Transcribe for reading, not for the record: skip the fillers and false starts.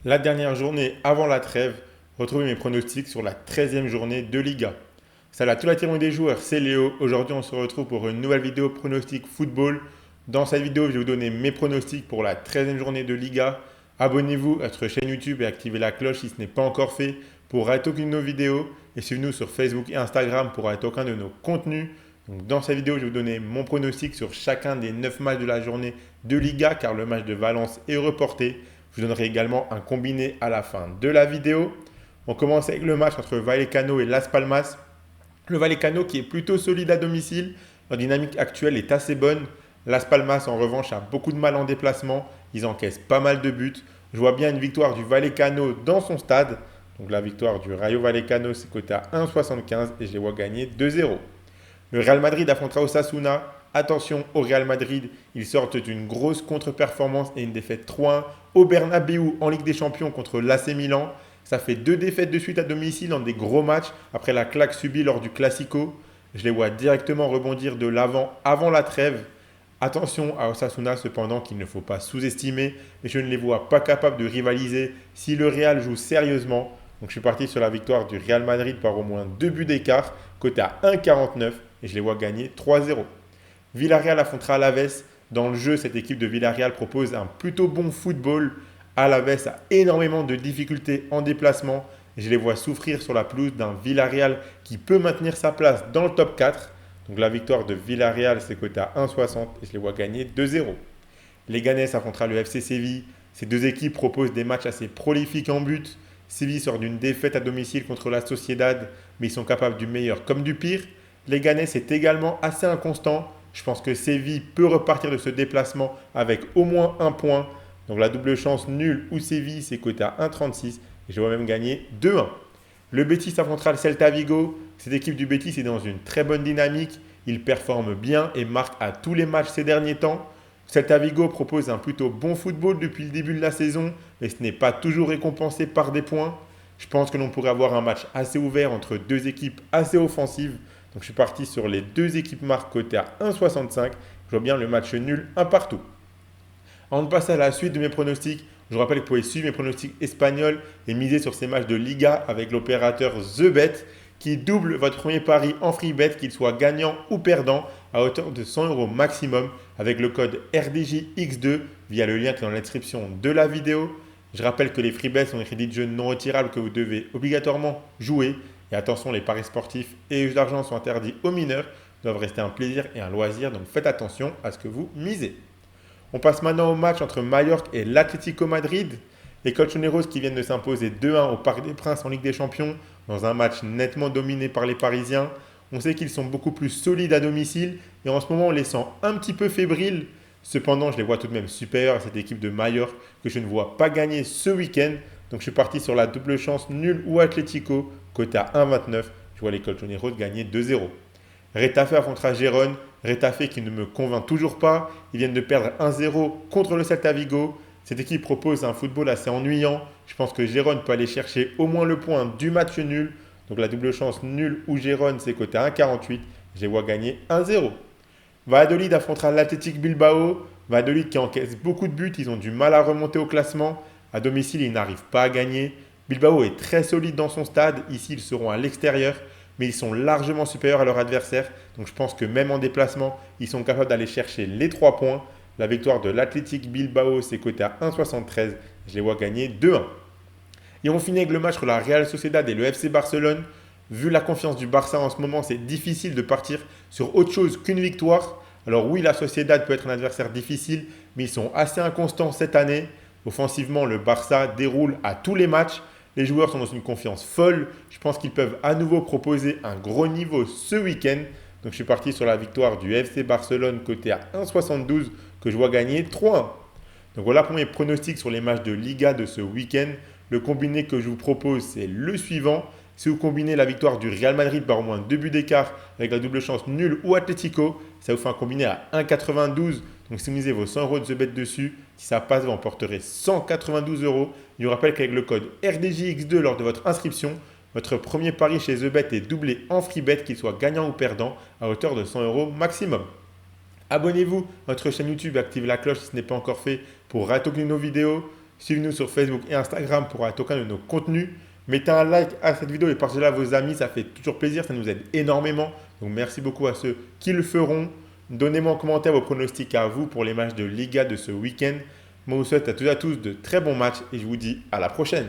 La dernière journée avant la trêve, retrouvez mes pronostics sur la 13e journée de Liga. Salut à tous la team des joueurs, c'est Léo. Aujourd'hui, on se retrouve pour une nouvelle vidéo pronostic football. Dans cette vidéo, je vais vous donner mes pronostics pour la 13e journée de Liga. Abonnez-vous à notre chaîne YouTube et activez la cloche si ce n'est pas encore fait pour rater aucune de nos vidéos. Et suivez-nous sur Facebook et Instagram pour rater aucun de nos contenus. Donc, dans cette vidéo, je vais vous donner mon pronostic sur chacun des 9 matchs de la journée de Liga car le match de Valence est reporté. Je vous donnerai également un combiné à la fin de la vidéo. On commence avec le match entre Vallecano et Las Palmas. Le Vallecano qui est plutôt solide à domicile. Leur dynamique actuelle est assez bonne. Las Palmas en revanche a beaucoup de mal en déplacement. Ils encaissent pas mal de buts. Je vois bien une victoire du Vallecano dans son stade. Donc la victoire du Rayo Vallecano c'est coté à 1,75 et je les vois gagner 2-0. Le Real Madrid affrontera Osasuna. Attention au Real Madrid, ils sortent d'une grosse contre-performance et une défaite 3-1 au Bernabéu en Ligue des Champions contre l'AC Milan. Ça fait 2 défaites de suite à domicile dans des gros matchs après la claque subie lors du Classico. Je les vois directement rebondir de l'avant avant la trêve. Attention à Osasuna cependant qu'il ne faut pas sous-estimer, mais je ne les vois pas capables de rivaliser si le Real joue sérieusement. Donc je suis parti sur la victoire du Real Madrid par au moins 2 buts d'écart, coté à 1,49 et je les vois gagner 3-0. Villarreal affrontera Alaves. Dans le jeu, cette équipe de Villarreal propose un plutôt bon football. Alaves a énormément de difficultés en déplacement. Je les vois souffrir sur la pelouse d'un Villarreal qui peut maintenir sa place dans le top 4. Donc la victoire de Villarreal, c'est coté à 1,60 et je les vois gagner 2-0. Leganés affrontera le FC Séville. Ces deux équipes proposent des matchs assez prolifiques en but. Séville sort d'une défaite à domicile contre la Sociedad, mais ils sont capables du meilleur comme du pire. Leganés est également assez inconstant. Je pense que Séville peut repartir de ce déplacement avec au moins un point. Donc la double chance nulle ou Séville, c'est coté à 1,36 et je vois même gagner 2-1. Le Betis affrontera le Celta Vigo. Cette équipe du Betis est dans une très bonne dynamique. Il performe bien et marque à tous les matchs ces derniers temps. Celta Vigo propose un plutôt bon football depuis le début de la saison, mais ce n'est pas toujours récompensé par des points. Je pense que l'on pourrait avoir un match assez ouvert entre deux équipes assez offensives. Donc je suis parti sur les deux équipes marques cotées à 1,65. Je vois bien le match nul, un partout. Avant de passer à la suite de mes pronostics, je vous rappelle que vous pouvez suivre mes pronostics espagnols et miser sur ces matchs de Liga avec l'opérateur TheBet qui double votre premier pari en free bet, qu'il soit gagnant ou perdant, à hauteur de 100 euros maximum avec le code RDJX2 via le lien qui est dans la description de la vidéo. Je rappelle que les free bets sont des crédits de jeu non retirables que vous devez obligatoirement jouer. Et attention, les paris sportifs et les jeux d'argent sont interdits aux mineurs, doivent rester un plaisir et un loisir, donc faites attention à ce que vous misez. On passe maintenant au match entre Mallorca et l'Atlético Madrid. Les Colchoneros qui viennent de s'imposer 2-1 au Parc des Princes en Ligue des Champions, dans un match nettement dominé par les Parisiens. On sait qu'ils sont beaucoup plus solides à domicile et en ce moment on les sent un petit peu fébriles. Cependant, je les vois tout de même supérieurs à cette équipe de Mallorca que je ne vois pas gagner ce week-end. Donc je suis parti sur la double chance nulle ou Atlético, coté à 1,29. Je vois les Colchoneros gagner 2-0. Retafe affrontera Gérone. Retafe qui ne me convainc toujours pas. Ils viennent de perdre 1-0 contre le Celta Vigo. Cette équipe propose un football assez ennuyant. Je pense que Gérone peut aller chercher au moins le point du match nul. Donc la double chance nulle ou Gérone, c'est coté à 1,48. Je les vois gagner 1-0. Valladolid affrontera l'Athletic Bilbao. Valladolid qui encaisse beaucoup de buts. Ils ont du mal à remonter au classement. À domicile, ils n'arrivent pas à gagner. Bilbao est très solide dans son stade. Ici, ils seront à l'extérieur. Mais ils sont largement supérieurs à leur adversaire. Donc je pense que même en déplacement, ils sont capables d'aller chercher les 3 points. La victoire de l'Athletic Bilbao, c'est coté à 1,73. Je les vois gagner 2-1. Et on finit avec le match entre la Real Sociedad et le FC Barcelone. Vu la confiance du Barça en ce moment, c'est difficile de partir sur autre chose qu'une victoire. Alors oui, la Sociedad peut être un adversaire difficile, mais ils sont assez inconstants cette année. Offensivement, le Barça déroule à tous les matchs. Les joueurs sont dans une confiance folle. Je pense qu'ils peuvent à nouveau proposer un gros niveau ce week-end. Donc je suis parti sur la victoire du FC Barcelone côté à 1,72 que je vois gagner 3-1. Donc voilà pour mes pronostics sur les matchs de Liga de ce week-end. Le combiné que je vous propose, c'est le suivant. Si vous combinez la victoire du Real Madrid par au moins 2 buts d'écart avec la double chance nulle ou Atlético, ça vous fait un combiné à 1,92. Donc si vous misez vos 100 euros de TheBet dessus, si ça passe, vous emporterez 192 euros. Je vous rappelle qu'avec le code RDJX2 lors de votre inscription, votre premier pari chez TheBet est doublé en free bet, qu'il soit gagnant ou perdant, à hauteur de 100 euros maximum. Abonnez-vous à notre chaîne YouTube et activez la cloche si ce n'est pas encore fait pour rater aucune de nos vidéos. Suivez-nous sur Facebook et Instagram pour être au courant de nos contenus. Mettez un like à cette vidéo et partagez-la à vos amis, ça fait toujours plaisir, ça nous aide énormément. Donc merci beaucoup à ceux qui le feront. Donnez-moi en commentaire vos pronostics à vous pour les matchs de Liga de ce week-end. Moi, je vous souhaite à tous de très bons matchs et je vous dis à la prochaine.